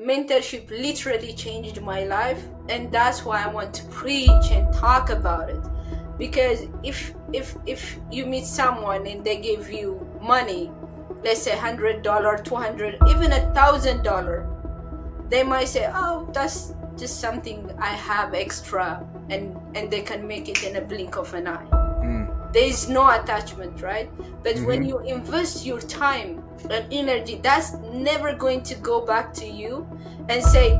mentorship literally changed my life, and that's why I want to preach and talk about it. Because if you meet someone and they give you money, let's say $100, 200, even $1,000, they might say, oh, that's just something I have extra, and they can make it in a blink of an eye. There is no attachment, right? But when you invest your time and energy, that's never going to go back to you and say,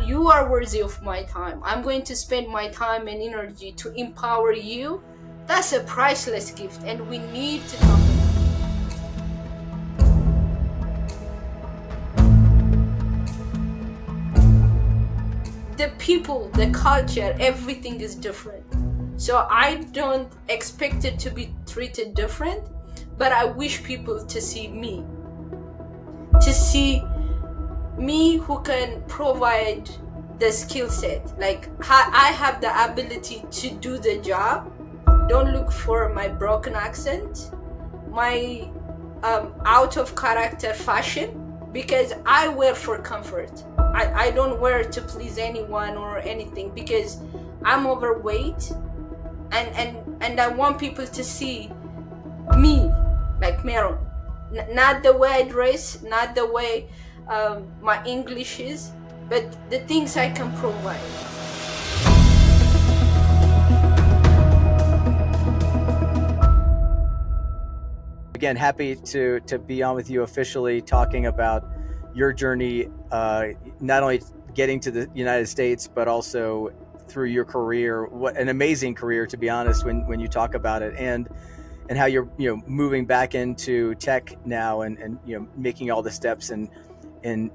you are worthy of my time. I'm going to spend my time and energy to empower you. That's a priceless gift, and we need to talk about it. The people, the culture, everything is different. So I don't expect it to be treated different, but I wish people to see me who can provide the skill set. Like I have the ability to do the job. Don't look for my broken accent, my out of character fashion, because I wear for comfort. I don't wear to please anyone or anything, because I'm overweight, and I want people to see me like Meron. Not the way I dress, not the way my English is, but the things I can provide. Again, happy to be on with you officially, talking about your journey, not only getting to the United States, but also through your career. What an amazing career, to be honest, when you talk about it, and how you're moving back into tech now, and making all the steps and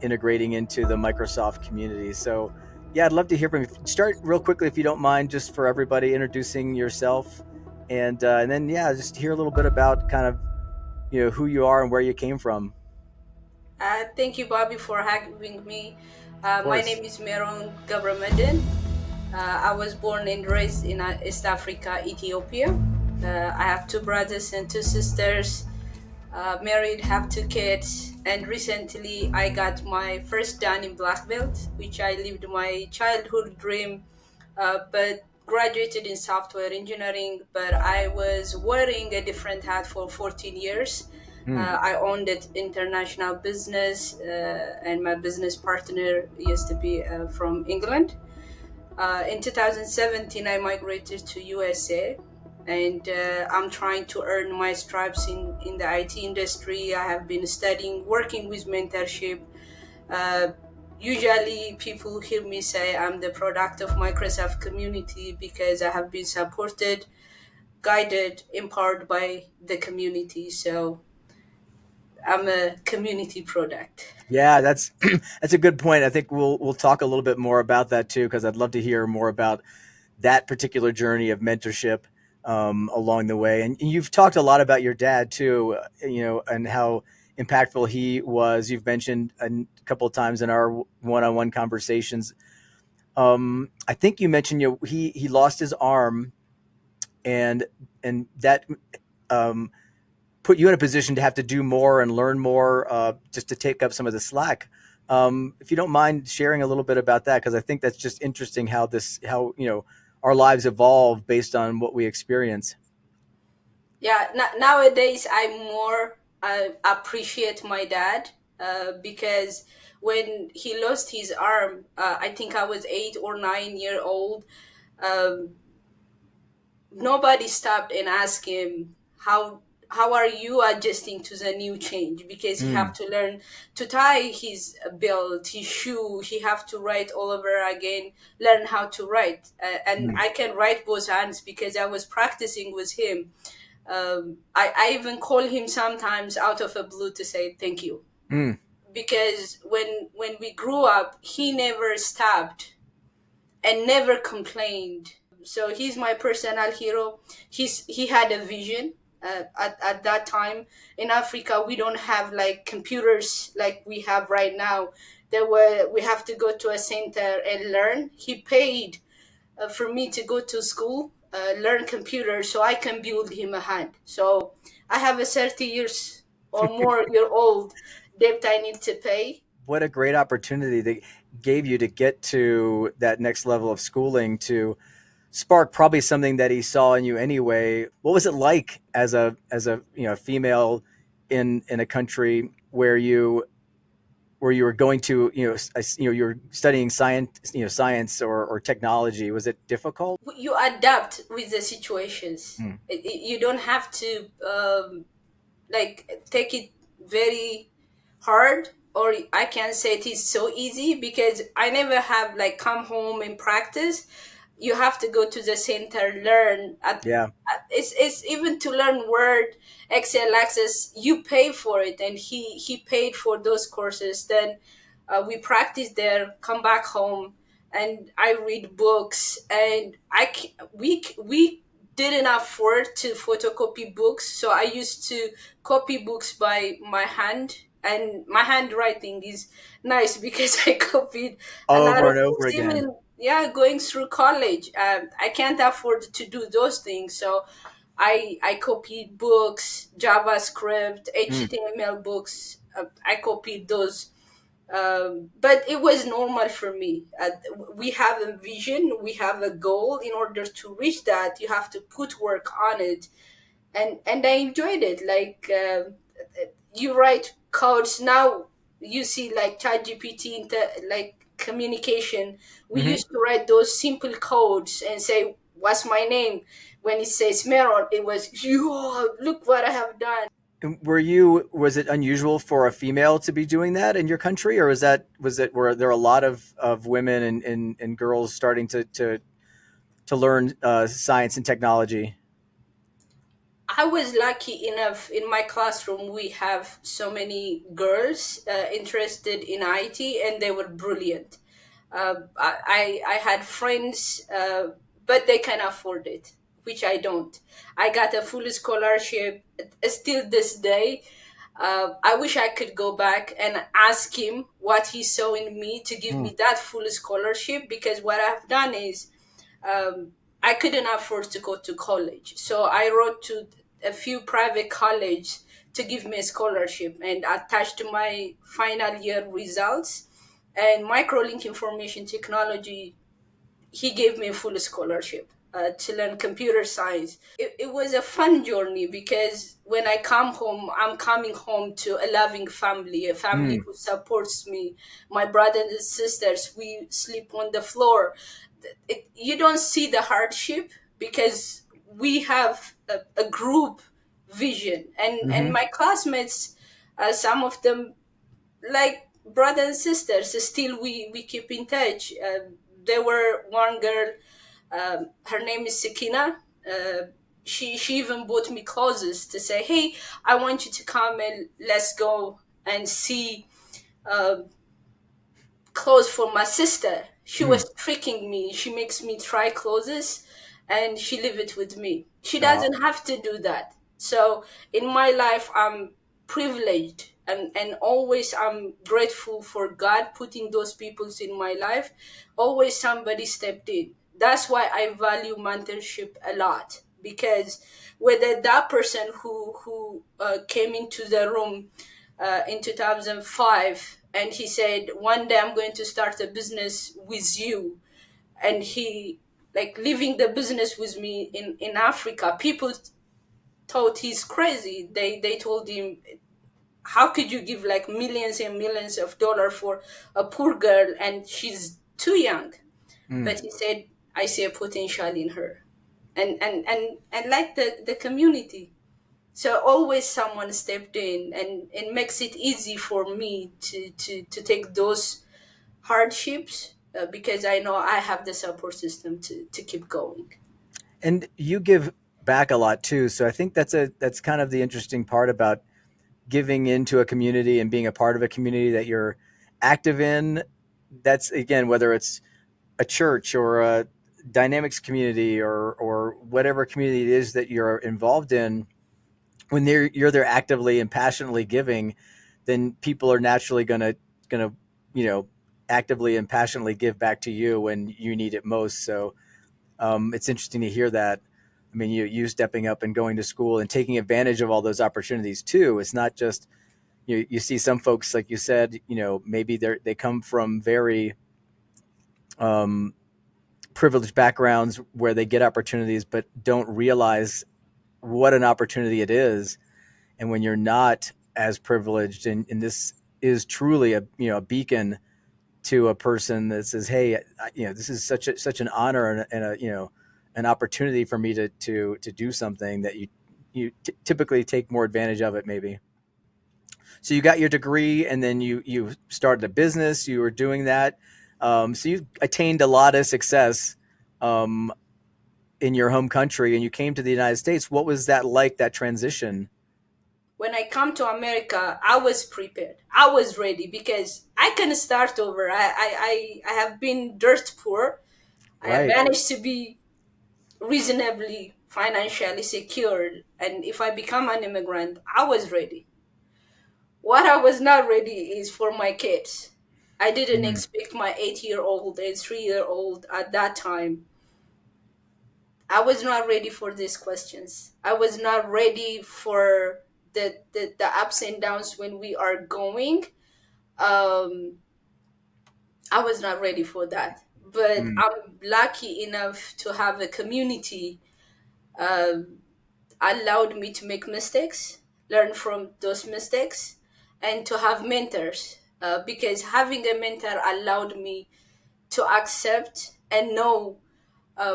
integrating into the Microsoft community. So yeah, I'd love to hear from you. Start real quickly, if you don't mind, just for everybody, introducing yourself, and then yeah, just hear a little bit about kind of who you are and where you came from. Thank you, Bobby, for having me. Of My course. name is Meron Gebremedhin. I was born and raised in East Africa, Ethiopia. I have two brothers and two sisters. Married, have two kids, and recently I got my first dan in black belt, which I lived my childhood dream, but graduated in software engineering. But I was wearing a different hat for 14 years. Hmm. I owned an international business, and my business partner used to be from England. In 2017, I migrated to USA, and I'm trying to earn my stripes in the IT industry. I have been studying, working with mentorship. Uh, Usually, people hear me say I'm the product of Microsoft community, because I have been supported, guided, empowered by the community. So I'm a community product. Yeah, that's that's a good point. I think we'll talk a little bit more about that too, because I'd love to hear more about that particular journey of mentorship along the way. And you've talked a lot about your dad too, and how impactful he was. You've mentioned a couple of times in our one-on-one conversations. I think you mentioned he lost his arm, and that um, put you in a position to have to do more and learn more, just to take up some of the slack. If you don't mind sharing a little bit about that, because I think that's just interesting how our lives evolve based on what we experience. Yeah, nowadays I more appreciate my dad, because when he lost his arm, I think I was 8 or 9 year old. Um, Nobody stopped and asked him how are you adjusting to the new change, because he have Mm, to learn to tie his belt, his shoe. He have to write all over again, learn how to write, and mm, I can write both hands because I was practicing with him. I even call him sometimes out of a blue to say thank you, mm. because when we grew up, he never stopped and never complained. So he's my personal hero. He had a vision. At that time in Africa, we don't have like computers like we have right now. We have to go to a center and learn. He paid for me to go to school, learn computers, so I can build him a hand. So I have a 30 years or more year old debt I need to pay. what a great opportunity that gave you to get to that next level of schooling to spark probably something that he saw in you anyway. What was it like as a female in a country where you were going to you're studying science science or technology? Was it difficult? You adapt with the situations. Mm. You don't have to like take it very hard, or I can say it is so easy, because I never have like come home and practice. You have to go to the center, learn Yeah. it's even to learn Word, Excel, Access. You pay for it, and he paid for those courses. Then we practice there, come back home, and I read books. And we didn't afford to photocopy books, so I used to copy books by my hand. And my handwriting is nice because I copied a lot Over of and over books. again. Even, yeah, going through college, I can't afford to do those things, so I copied books, JavaScript, Mm. HTML books. I copied those, but it was normal for me. We have a vision, we have a goal. In order to reach that, you have to put work on it, and I enjoyed it. Like you write codes now. You see, like ChatGPT, like communication. We Hmm. used to write those simple codes and say, "What's my name?" When it says Meron, it was, "You look what I have done." Was it unusual for a female to be doing that in your country, or were there a lot of women and girls starting to learn science and technology? I was lucky enough in my classroom. We have so many girls interested in IT, and they were brilliant. I had friends, but they can afford it, which I don't. I got a full scholarship. Still this day, I wish I could go back and ask him what he saw in me to give Mm. me that full scholarship. Because what I've done is, I couldn't afford to go to college, so I wrote to a few private colleges to give me a scholarship, and attached to my final year results and microlink information technology, he gave me a full scholarship to learn computer science. It was a fun journey, because when I come home, I'm coming home to a loving family, a family Mm. who supports me. My brothers and sisters, we sleep on the floor. You don't see the hardship, because we have a group vision. And Hmm. my classmates, some of them, like brothers and sisters, still we keep in touch. There were one girl, her name is Sakina. She even bought me clothes to say, "Hey, I want you to come and let's go and see uh, clothes for my sister." She Mm. was tricking me. She makes me try clothes, and she leave it with me. She Oh. doesn't have to do that. So in my life, I'm privileged, and always I'm grateful for God putting those peoples in my life. Always somebody stepped in. That's why I value mentorship a lot, because whether that person who came into the room in 2005, and he said, "One day I'm going to start a business with you," and he, like, leaving the business with me in Africa, people thought he's crazy. They told him, "How could you give like millions and millions of dollars for a poor girl, and she's too young?" Mm. But he said, "I see a potential in her." And like the community, so always someone stepped in, and it makes it easy for me to take those hardships, because I know I have the support system to keep going. And you give back a lot too, so I think that's kind of the interesting part about giving into a community and being a part of a community that you're active in. That's again whether it's a church or a dynamics community or whatever community it is that you're involved in. When you're there actively and passionately giving, then people are naturally gonna you know actively and passionately give back to you when you need it most. So it's interesting to hear that. I mean, you stepping up and going to school and taking advantage of all those opportunities too. It's not just you see some folks, like you said, maybe they come from very um, privileged backgrounds where they get opportunities, but don't realize what an opportunity it is. And when you're not as privileged, and this is truly a beacon to a person that says, "Hey, this is such an honor and a an opportunity for me to do something that you typically take more advantage of it, maybe." So you got your degree, and then you started a business. You were doing that, so you attained a lot of success um, in your home country, and you came to the United States. What was that like? That transition, When I come to America, I was prepared. I was ready because I can start over. I have been dirt poor. I have right? managed to be reasonably financially secured. And if I become an immigrant, I was ready. What I was not ready is for my kids. I didn't Mm, expect my 8 year old and 3 year old at that time. I was not ready for these questions. I was not ready for the ups and downs when we are going. Um, I was not ready for that. But mm, I'm lucky enough to have a community um, allowed me to make mistakes, learn from those mistakes, and to have mentors. Because having a mentor allowed me to accept and know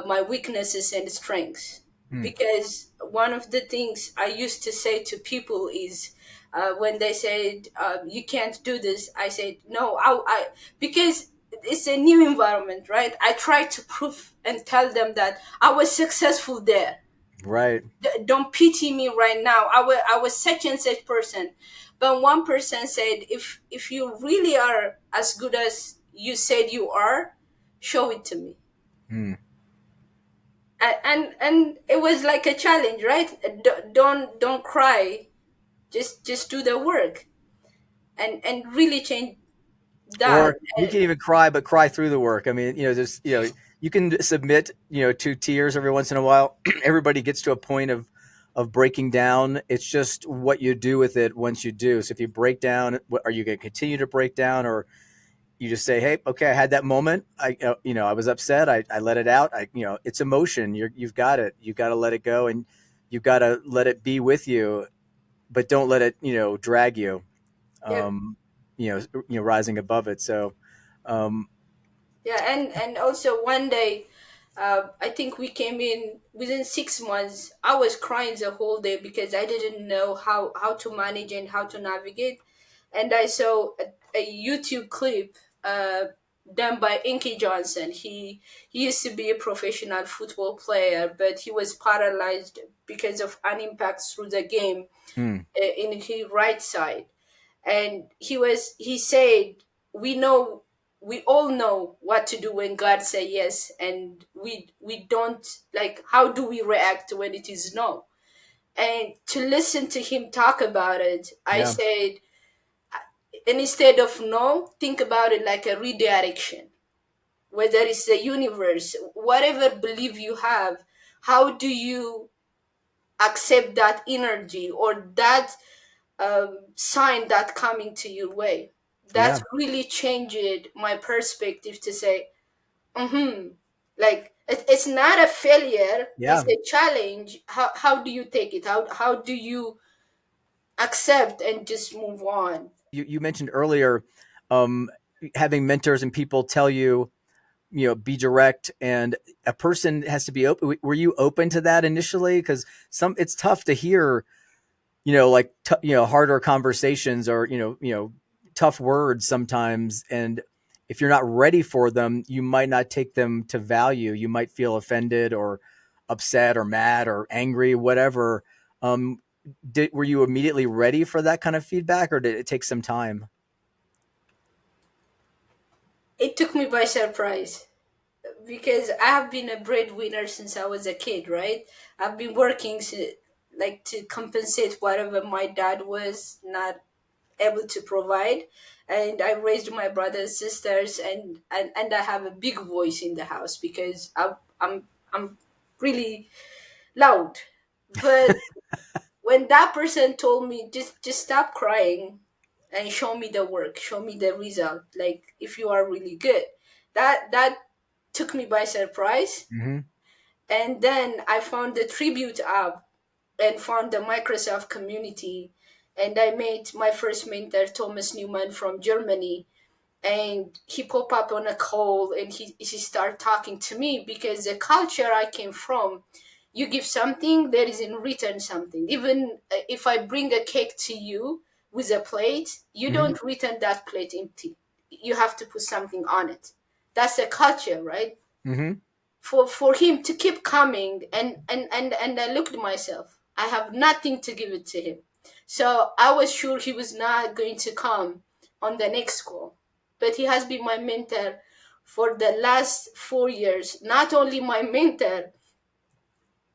my weaknesses and strengths. mm. Because one of the things I used to say to people is when they said, you can't do this, I said, no, because it's a new environment, right? I tried to prove and tell them that I was successful there. Right. Don't pity me right now. I was such and such person. But one person said, if you really are as good as you said you are, show it to me. Mm. And it was like a challenge, right? Don't cry, just do the work and really change that. Or you can even cry, but cry through the work. I mean, just you can submit, to tears every once in a while. Everybody gets to a point of breaking down. It's just what you do with it once you do. So if you break down, are you going to continue to break down, or you just say, "Hey, okay, I had that moment. I was upset. I let it out. It's emotion. You've got it. You got to let it go, and you got to let it be with you, but don't let it, drag you. Yep. Um, rising above it. So, um, Yeah, and also one day, I think we came in within 6 months. I was crying the whole day because I didn't know how to manage and how to navigate. And I saw a YouTube clip done by Inky Johnson. He used to be a professional football player, but he was paralyzed because of an impact through the game hmm, in his right side. And he said, we know, we all know what to do when God say yes, and we don't, like, how do we react when it is no? And to listen to him talk about it, I yeah, said, and instead of no, think about it like a redirection. Whether it's the universe, whatever belief you have, how do you accept that energy or that sign that coming to your way? That yeah, really changed my perspective to say, mm-hmm, like it's not a failure, it's yeah. a challenge. How do you take it? How do you accept and just move on? You mentioned earlier, um, having mentors and people tell you, be direct, and a person has to be open. Were you open to that initially? Because it's tough to hear, like harder conversations, or tough words sometimes, and if you're not ready for them, you might not take them to value. You might feel offended or upset or mad or angry, whatever. um were you immediately ready for that kind of feedback, or did it take some time? It took me by surprise because I have been a breadwinner since I was a kid, right? I've been working like to compensate whatever my dad was not able to provide, and I raised my brothers, sisters, and I have a big voice in the house because I'm really loud. But when that person told me, just stop crying, and show me the work, show me the result, like if you are really good. That took me by surprise. Mm-hmm. And then I found the Tribute app and found the Microsoft community. And I met my first mentor, Thomas Newman from Germany. And he popped up on a call and he started talking to me because the culture I came from, you give something, there is in return something. Even if I bring a cake to you with a plate, you Mm-hmm. don't return that plate empty. You have to put something on it. That's the culture, right? Mm-hmm. For him to keep coming, and I looked at myself, I have nothing to give it to him. So I was sure he was not going to come on the next call, but he has been my mentor for the last 4 years. Not only my mentor,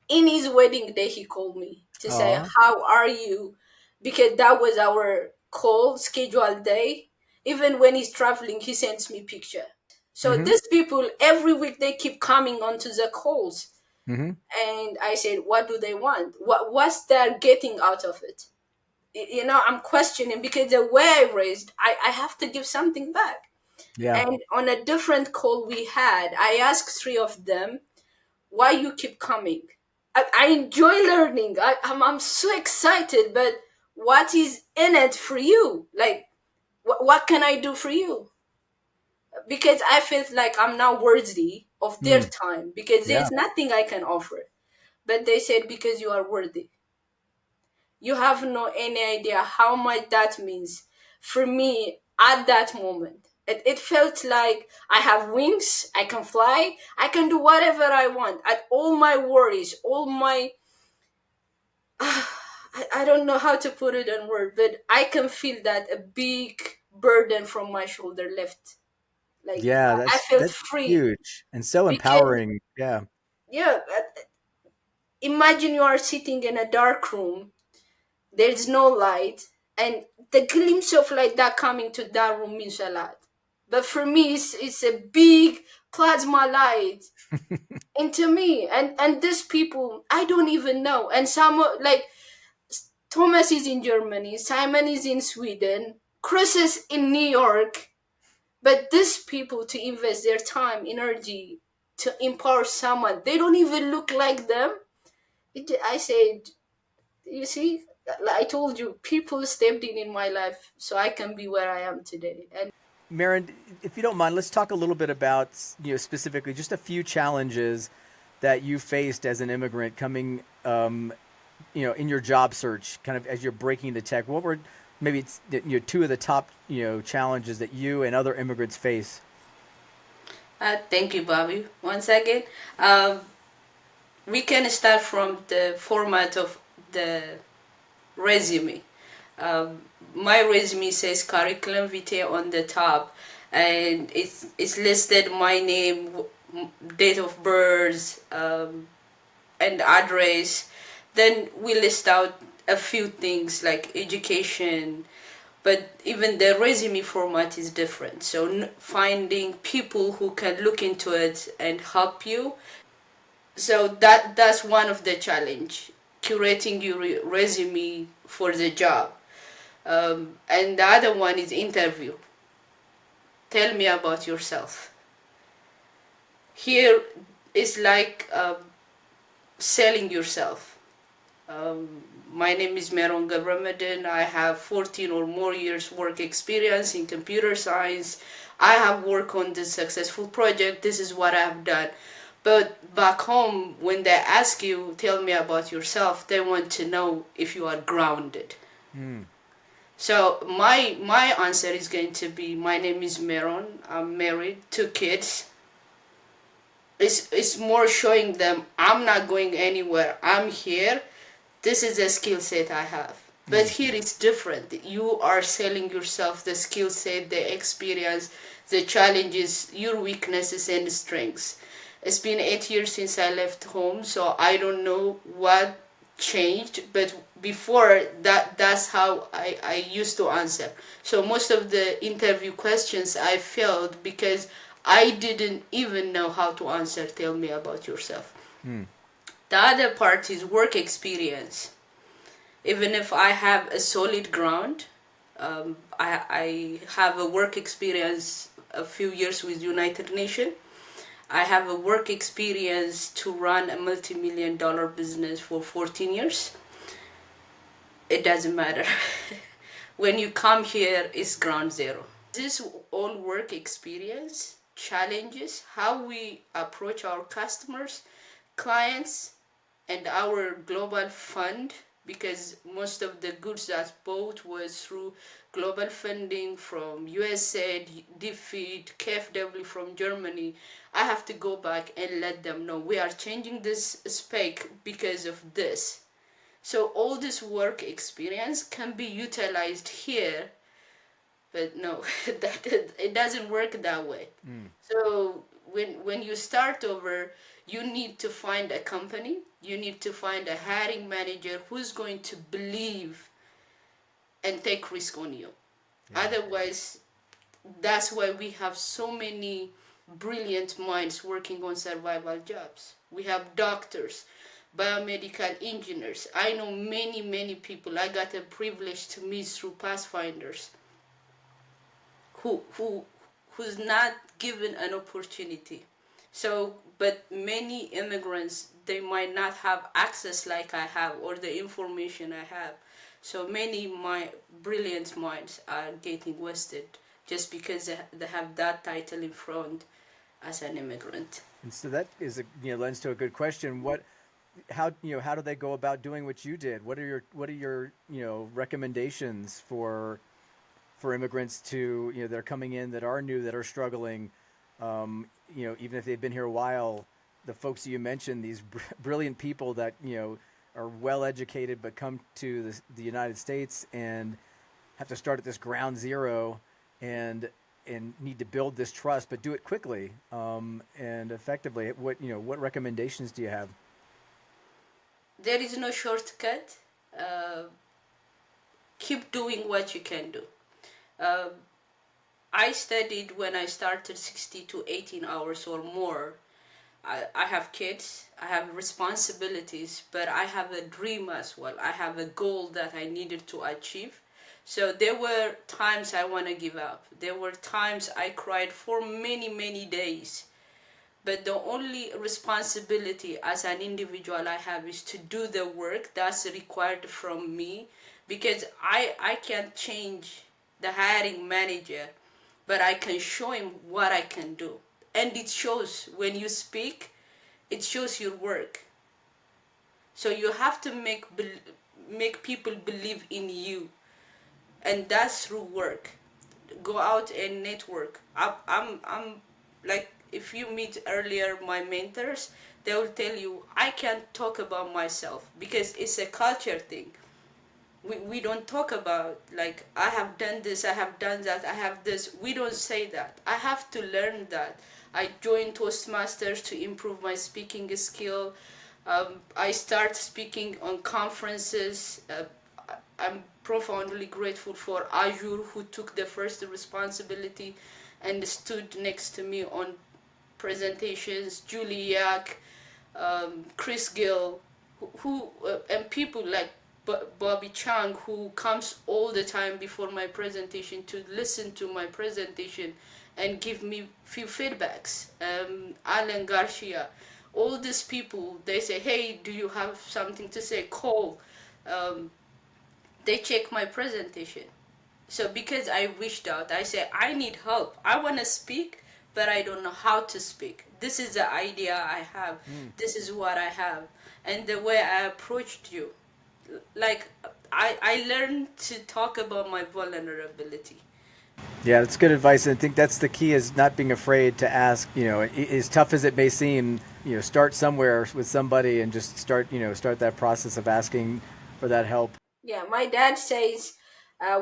in his wedding day he called me to say Aw. how are you, because that was our call scheduled day. Even when he's traveling, he sends me picture. So Mm-hmm. these people every week they keep coming onto the calls, Mm-hmm. and I said, what do they want? What's they're getting out of it? I'm questioning because the way I raised, I have to give something back. Yeah. And on a different call we had, I asked three of them, why you keep coming? I enjoy learning. I'm so excited, but what is in it for you? Like, what can I do for you? Because I felt like I'm not worthy of their Mm. time because Yeah. there's nothing I can offer. But they said, because you are worthy. You have no any idea how much that means for me at that moment. It felt like I have wings, I can fly, I can do whatever I want. At all my worries, all my I don't know how to put it in words, but I can feel that a big burden from my shoulder left. Like Yeah, I that's felt that's free huge and so because empowering. Yeah. yeah, imagine you are sitting in a dark room, there's no light, and the glimpse of light that coming to that room means a lot. But for me, it's a big plasma light into me, and these people I don't even know, and some like Thomas is in Germany, Simon is in Sweden, Chris is in New York. But these people to invest their time, energy to empower someone, they don't even look like them. I said, you see, like I told you, people stepped in my life so I can be where I am today. And Meron, if you don't mind, let's talk a little bit about, specifically just a few challenges that you faced as an immigrant coming, in your job search, kind of as you're breaking into tech. What were maybe two of the top, challenges that you and other immigrants face? thank you, Bobby. Once again, um, we can start from the format of the resume. Um, my resume says curriculum vitae on the top, and it's listed my name, date of birth, and address. Then we list out a few things like education, but even the resume format is different. So finding people who can look into it and help you. So that's one of the challenge, curating your resume for the job. And the other one is interview. Tell me about yourself. Here is like selling yourself. My name is Meron Gebremedhin. I have 14 or more years work experience in computer science. I have worked on this successful project. This is what I've done. But back home, when they ask you, tell me about yourself, they want to know if you are grounded. Mm. So my answer is going to be, my name is Meron. I'm married, two kids. It's more showing them I'm not going anywhere. I'm here. This is the skill set I have. But Mm. here it's different. You are selling yourself the skill set, the experience, the challenges, your weaknesses and strengths. It's been 8 years since I left home, so I don't know what changed, but before that's how I used to answer. So most of the interview questions I failed because I didn't even know how to answer. Tell me about yourself. Mm. The other part is work experience. Even if I have a solid ground, I have a work experience a few years with United Nations. I have a work experience to run a multi-million dollar business for 14 years. It doesn't matter. When you come here, it's ground zero. This all work experience challenges how we approach our customers, clients, and our global fund, because most of the goods that bought was through global funding from USA, DFID, KfW from Germany. I have to go back and let them know we are changing this spec because of this. So all this work experience can be utilized here, but no, that it doesn't work that way. Mm. So when you start over, you need to find a company, you need to find a hiring manager who's going to believe and take risk on you. Yeah. Otherwise, that's why we have so many brilliant minds working on survival jobs. We have doctors, biomedical engineers. I know many people. I got a privilege to meet through Pathfinders who's not given an opportunity. So, but many immigrants, they might not have access like I have or the information I have. So many my brilliant minds are getting wasted just because they have that title in front as an immigrant. And so that is lends to a good question. How do they go about doing what you did? What are your recommendations for immigrants to they're coming in that are new, that are struggling, even if they've been here a while. The folks that you mentioned, these brilliant people that are well educated but come to the United States and have to start at this ground zero and need to build this trust, but do it quickly and effectively. What recommendations do you have? There is no shortcut. Uh, Keep doing what you can do. Uh, I studied when I started 60 to 18 hours or more. I have kids, I have responsibilities, but I have a dream as well. I have a goal that I needed to achieve. So there were times I want to give up. There were times I cried for many days. But the only responsibility as an individual I have is to do the work that's required from me, because I can't change the hiring manager, but I can show him what I can do. And it shows when you speak, it shows your work. So you have to make people believe in you, and that's through work. Go out and network. I'm like, if you meet earlier my mentors, they will tell you I can't talk about myself because it's a culture thing. We don't talk about like I have done this, I have done that, I have this. We don't say that. I have to learn that. I joined Toastmasters to improve my speaking skill. I start speaking on conferences. I'm profoundly grateful for Azure, who took the first responsibility and stood next to me on presentations. Julie Yak, Chris Gill, and people like Bobby Chang, who comes all the time before my presentation to listen to my presentation and give me few feedbacks. Alan Garcia, all these people, they say, hey, do you have something to say? Call. Um, they check my presentation. So because I reached out, I said, I need help. I want to speak, but I don't know how to speak. This is the idea I have. Mm. This is what I have. And the way I approached you, like, I learned to talk about my vulnerability. Yeah, that's good advice. And I think that's the key, is not being afraid to ask. As tough as it may seem, start somewhere with somebody and just start that process of asking for that help. Yeah, my dad says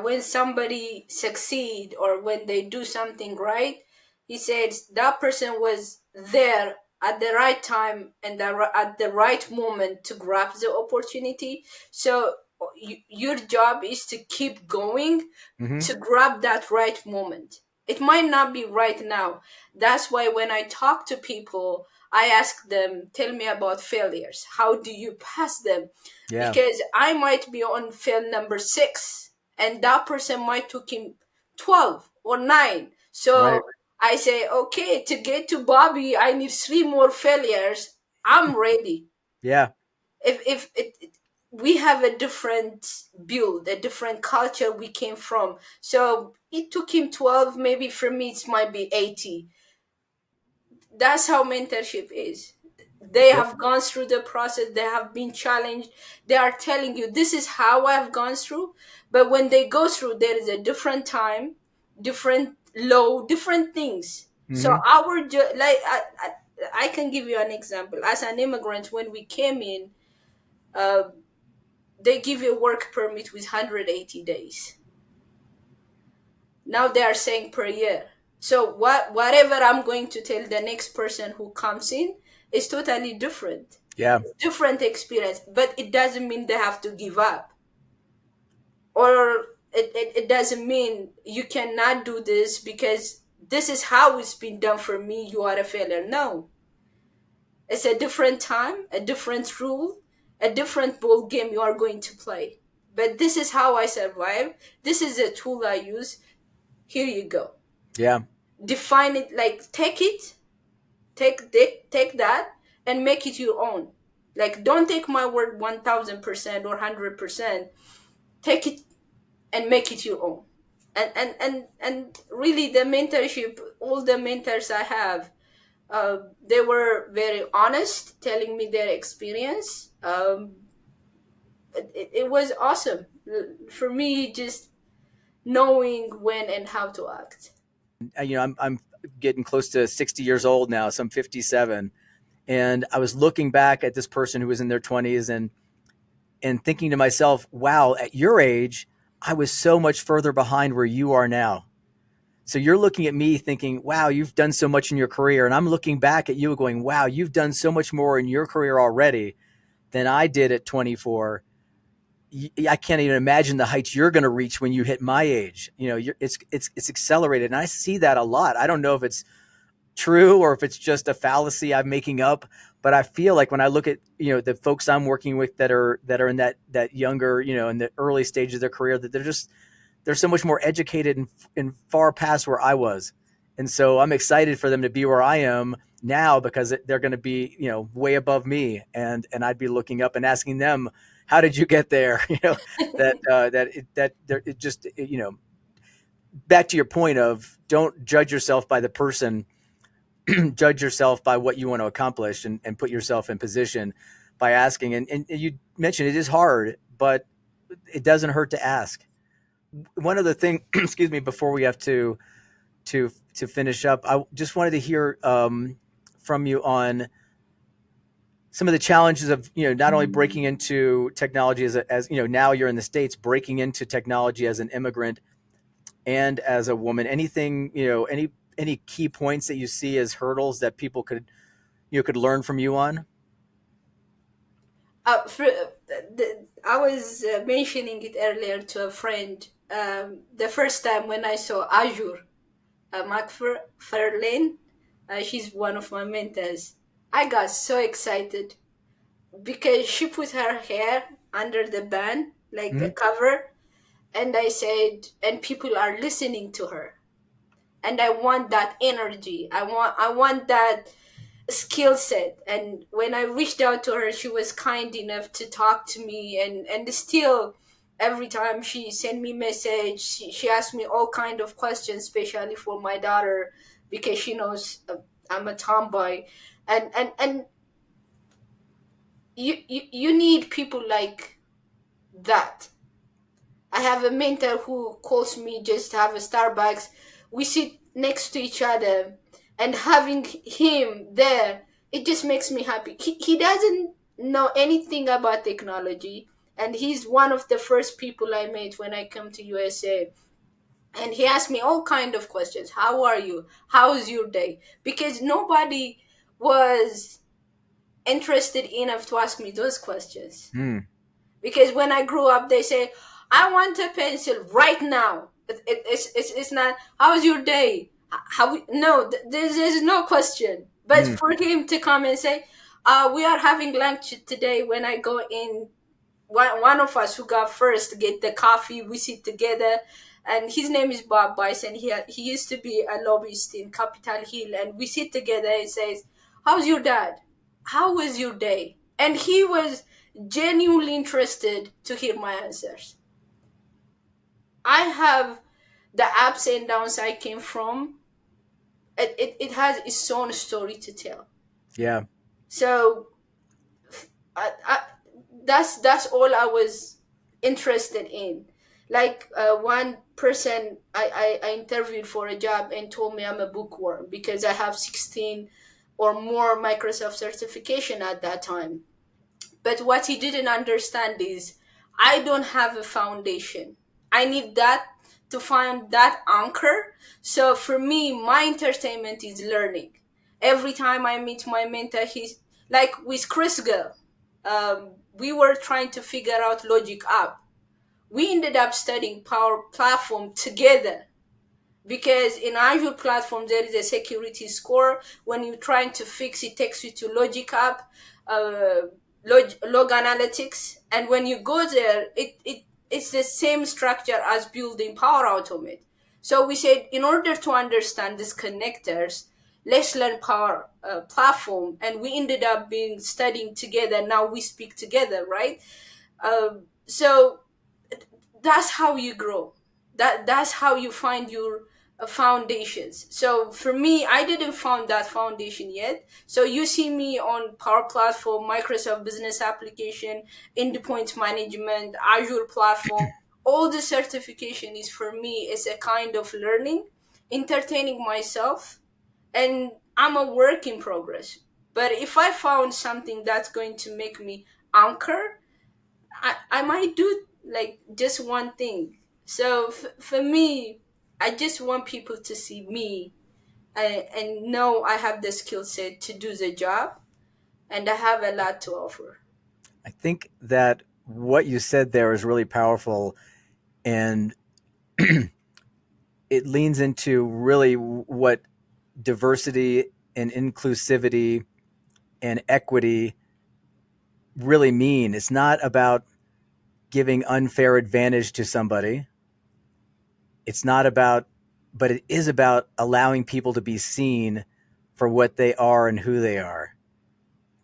when somebody succeed or when they do something right, he says that person was there at the right time and at the right moment to grab the opportunity. So your job is to keep going Hmm. to grab that right moment. It might not be right now. That's why when I talk to people, I ask them, tell me about failures. How do you pass them? Yeah. Because I might be on fail number 6 and that person might took him 12 or 9. Right. So I say, okay, to get to Bobby, I need 3 more failures. I'm ready. Yeah. If we have a different build, a different culture we came from. So it took him 12, maybe for me it might be 80. That's how mentorship is. They Yep. have gone through the process, they have been challenged, they are telling you this is how I have gone through. But when they go through, there is a different time, different low, different things. So Hmm. I can give you an example. As an immigrant, when we came in, uh, they give you a work permit with 180 days. Now they are saying per year. So whatever I'm going to tell the next person who comes in is totally different. Yeah. Different experience, but it doesn't mean they have to give up. Or it doesn't mean you cannot do this because this is how it's been done for me, you are a failure. No. It's a different time, a different rule, a different ball game you are going to play. But this is how I survive. This is a tool I use. Here you go. Yeah. Define it, like take it, take that and make it your own. Like don't take my word 1000% or 100%. Take it and make it your own. And really, the mentorship, all the mentors I have, they were very honest, telling me their experience. It was awesome for me, just knowing when and how to act. I'm getting close to 60 years old now, so I'm 57, and I was looking back at this person who was in their 20s and thinking to myself, wow, at your age, I was so much further behind where you are now. So you're looking at me thinking, wow, you've done so much in your career. And I'm looking back at you going, wow, you've done so much more in your career already than I did at 24. I can't even imagine the heights you're going to reach when you hit my age. It's accelerated, and I see that a lot. I don't know if it's true or if it's just a fallacy I'm making up, but I feel like when I look at the folks I'm working with that are in that younger, in the early stage of their career, that they're so much more educated and far past where I was. And so I'm excited for them to be where I am now, because they're going to be, way above me. And I'd be looking up and asking them, how did you get there? It just, back to your point of don't judge yourself by the person, judge yourself by what you want to accomplish, and put yourself in position by asking. And you mentioned it is hard, but it doesn't hurt to ask. One other thing, excuse me, before we have to finish up, I just wanted to hear from you on some of the challenges of not only breaking into technology as now you're in the States, breaking into technology as an immigrant and as a woman. Anything, any key points that you see as hurdles that people could learn from you on? I was mentioning it earlier to a friend. The first time when I saw Azure, McFarlane, she's one of my mentors. I got so excited because she put her hair under the band, like the Mm-hmm. cover, and I said, and people are listening to her, and I want that energy. I want that skill set. And when I reached out to her, she was kind enough to talk to me, and still every time she sent me message, she asked me all kind of questions, especially for my daughter, because she knows I'm a tomboy. And you need people like that. I have a mentor who calls me just to have a Starbucks. We sit next to each other, and having him there, it just makes me happy. He doesn't know anything about technology, and he's one of the first people I met when I come to USA. And he asked me all kind of questions. How are you? How's your day? Because nobody was interested enough to ask me those questions. Mm. Because when I grew up, they say, I want a pencil right now. It's not, how's your day? How, no, there's no question. But Mm. for him to come and say, we are having lunch today when I go in. one of us who got first get the coffee. We sit together, and his name is Bob Bison. He used to be a lobbyist in Capitol Hill, and we sit together and says, "How's your dad? How was your day?" And he was genuinely interested to hear my answers. I have the ups and downs I came from. It has its own story to tell. Yeah. So I, that's all I was interested in. Like one person I interviewed for a job and told me I'm a bookworm because I have 16 or more Microsoft certification at that time. But what he didn't understand is I don't have a foundation. I need that to find that anchor. So for me, my entertainment is learning. Every time I meet my mentor, he's like with Chris Girl. We were trying to figure out Logic App. We ended up studying Power Platform together because in Azure platform there is a security score. When you're trying to fix it, takes you to Logic App, log analytics, and when you go there, it's the same structure as building Power Automate. So we said in order to understand these connectors, let's learn Power Platform, and we ended up being studying together. Now we speak together, right? So that's how you grow. That's how you find your foundations. So for me, I didn't found that foundation yet. So you see me on Power Platform, Microsoft Business Application, Endpoint Management, Azure Platform. All the certification is for me is a kind of learning, entertaining myself, and I'm a work in progress. But if I found something that's going to make me anchor, I might do like just one thing. So for me, I just want people to see me and know I have the skill set to do the job and I have a lot to offer. I think that what you said there is really powerful, and it leans into really what diversity and inclusivity and equity really mean. It's not about giving unfair advantage to somebody. It's not about, but it is about allowing people to be seen for what they are and who they are.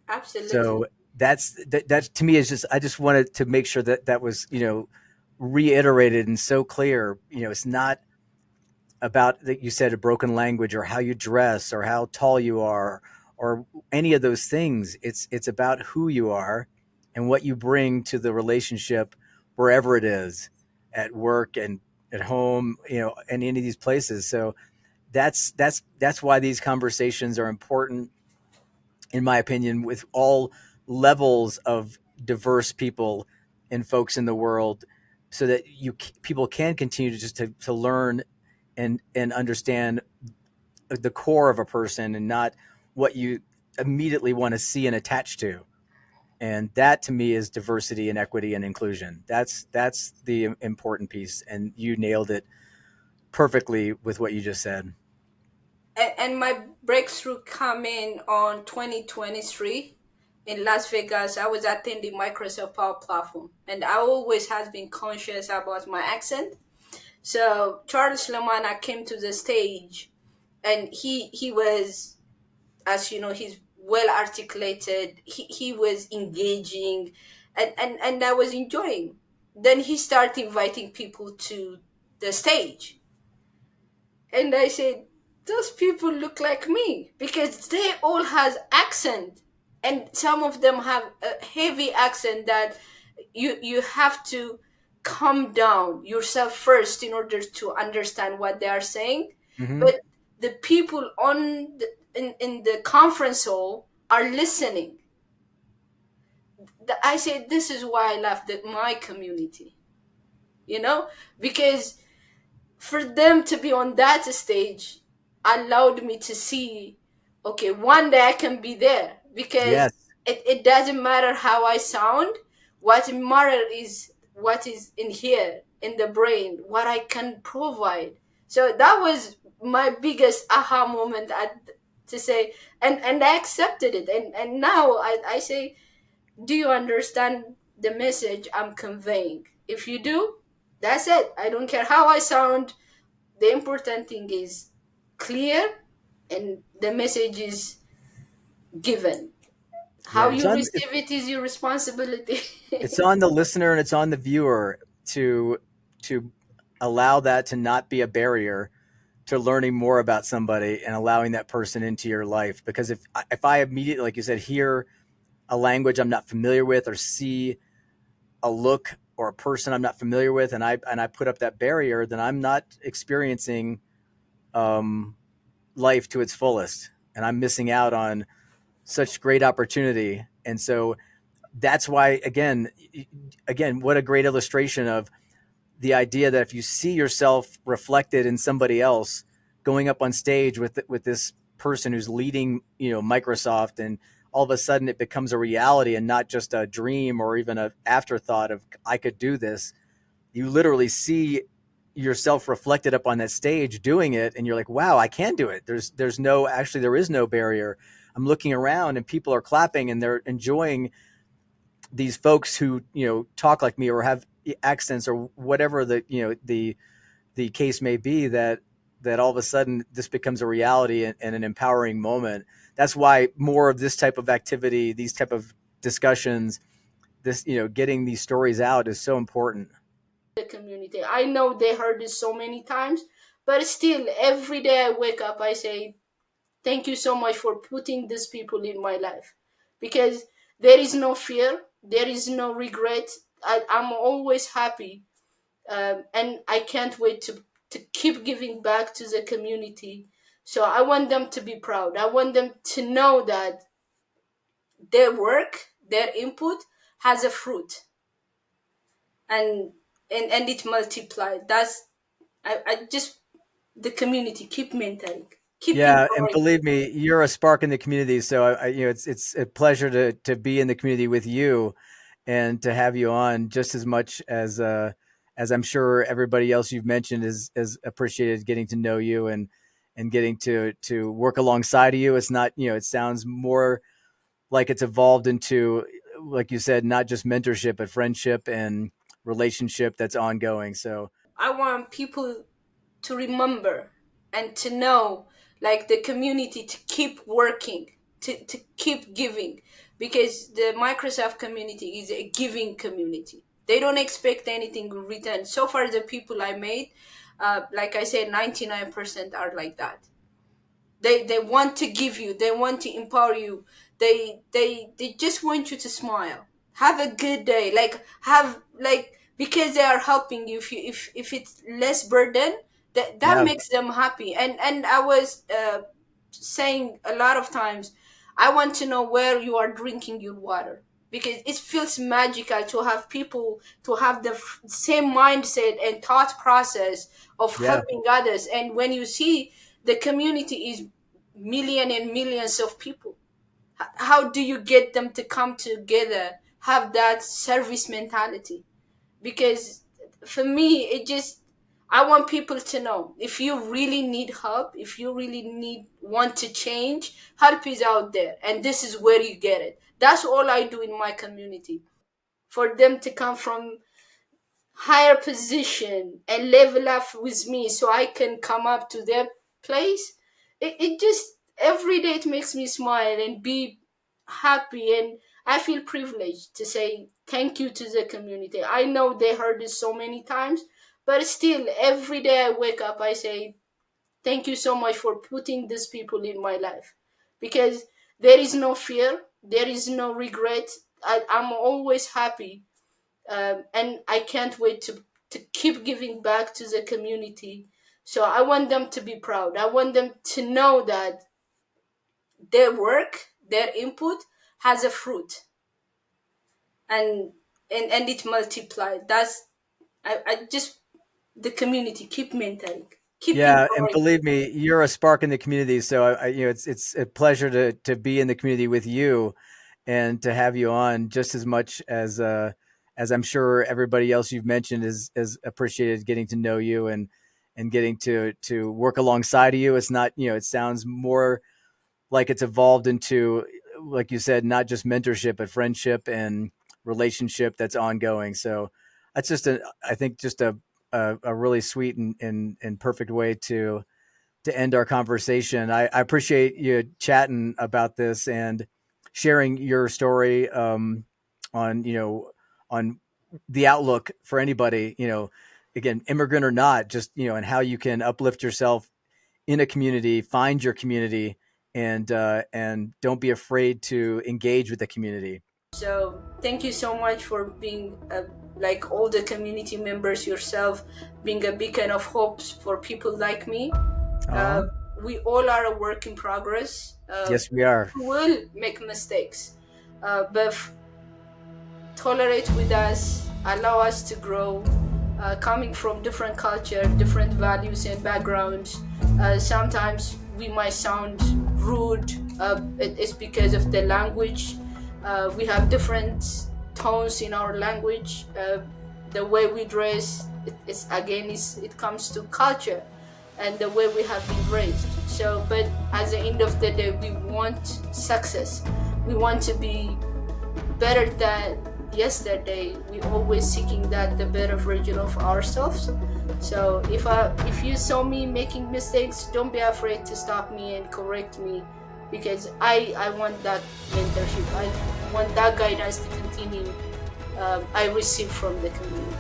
So Absolutely. that to me is just, I just wanted to make sure that that was, reiterated and so clear. It's not about that you said a broken language or how you dress or how tall you are or any of those things. It's about who you are and what you bring to the relationship wherever it is, at work and at home, and any of these places. So that's why these conversations are important, in my opinion, with all levels of diverse people and folks in the world, so that people can continue to learn and understand the core of a person and not what you immediately want to see and attach to. And that to me is diversity and equity and inclusion. That's the important piece, and you nailed it perfectly with what you just said. And my breakthrough coming on 2023 in Las Vegas. I was attending Microsoft Power Platform and I always has been conscious about my accent. So Charles Lamana came to the stage and he was, as you know, he's well articulated. He was engaging, and I was enjoying. Then he started inviting people to the stage, and I said, those people look like me because they all has accent, and some of them have a heavy accent that you have to calm down yourself first in order to understand what they are saying. Mm-hmm. But the people in the conference hall are listening. I say this is why I love my community, you know, because for them to be on that stage allowed me to see, okay, one day I can be there because Yes. it doesn't matter how I sound. What matters is what is in here in the brain, what I can provide. So that was my biggest aha moment to say, and I accepted it, and now I say, do you understand the message I'm conveying. If you do, that's it. I don't care how I sound. The important thing is clear and the message is given. Yeah, How you receive it is your responsibility. it's on the listener and it's on the viewer to to allow that to not be a barrier to learning more about somebody and allowing that person into your life. Because if I immediately, like you said, hear a language I'm not familiar with or see a look or a person I'm not familiar with, and I put up that barrier, then I'm not experiencing um, life to its fullest, and I'm missing out on such great opportunity. And so that's why, again, what a great illustration of the idea that if you see yourself reflected in somebody else going up on stage with this person who's leading, Microsoft, and all of a sudden it becomes a reality and not just a dream or even an afterthought of I could do this. You literally see yourself reflected up on that stage doing it, and you're like, wow, I can do it. There is no barrier. I'm looking around and people are clapping and they're enjoying these folks who talk like me or have accents or whatever the case may be, that all of a sudden this becomes a reality and an empowering moment. That's why more of this type of activity, these type of discussions, this getting these stories out is so important. The community. I know they heard it so many times, but still, every day I wake up, I say, thank you so much for putting these people in my life. Because there is no fear, there is no regret. I'm always happy. And I can't wait to keep giving back to the community. So I want them to be proud. I want them to know that their work, their input has a fruit, and and it multiplied. That's I just the community keep mentoring, keep Yeah, and empowering believe people. me, you're a spark in the community. So it's a pleasure to be in the community with you and to have you on just as much as I'm sure everybody else you've mentioned is appreciated getting to know you and getting to work alongside of you. It's not, it sounds more like it's evolved into, like you said, not just mentorship, but friendship and relationship that's ongoing. So I want people to remember and to know, like the community, to keep working, to keep giving, because the Microsoft community is a giving community. They don't expect anything in return. So far, the people I made, like I said, 99% are like that. They want to give you, they want to empower you, they just want you to smile, have a good day, like have like, because they are helping you. If you if it's less burden, that yeah, makes them happy. And I was saying a lot of times, I want to know where you are drinking your water, because it feels magical to have people to have the same mindset and thought process of yeah, helping others. And when you see the community is million and millions of people, how do you get them to come together, have that service mentality? Because for me, it just, I want people to know, if you really need help, if you really need want to change, help is out there, and this is where you get it. That's all I do in my community, for them to come from higher position and level up with me so I can come up to their place. It just, every day it makes me smile and be happy, and I feel privileged to say thank you to the community. I know they heard it so many times, but still, every day I wake up, I say thank you so much for putting these people in my life. Because there is no fear, there is no regret. I'm always happy. And I can't wait to keep giving back to the community. So I want them to be proud. I want them to know that their work, their input has a fruit, and and it multiplied. That's I just the community keep mentoring, keep yeah, and empowering believe people. me, you're a spark in the community. So it's a pleasure to be in the community with you and to have you on just as much as I'm sure everybody else you've mentioned is appreciated getting to know you and getting to work alongside of you. It's not, it sounds more like it's evolved into, like you said, not just mentorship, but friendship and relationship that's ongoing. So that's just I think just a really sweet and perfect way to end our conversation. I appreciate you chatting about this and sharing your story on on the outlook for anybody, again, immigrant or not, just and how you can uplift yourself in a community, find your community, and don't be afraid to engage with the community. So thank you so much for being like all the community members yourself, being a beacon of hopes for people like me. Uh-huh. Uh, we all are a work in progress. Yes, we are. We will make mistakes, but tolerate with us, allow us to grow. Coming from different culture, different values and backgrounds, sometimes we might sound rude. It's because of the language. We have different tones in our language. The way we dress, it comes to culture and the way we have been raised. So, but at the end of the day, we want success. We want to be better than yesterday. We always seeking that the better version of ourselves. So if you saw me making mistakes, don't be afraid to stop me and correct me, because I want that mentorship. I want that guidance to continue. I receive from the community.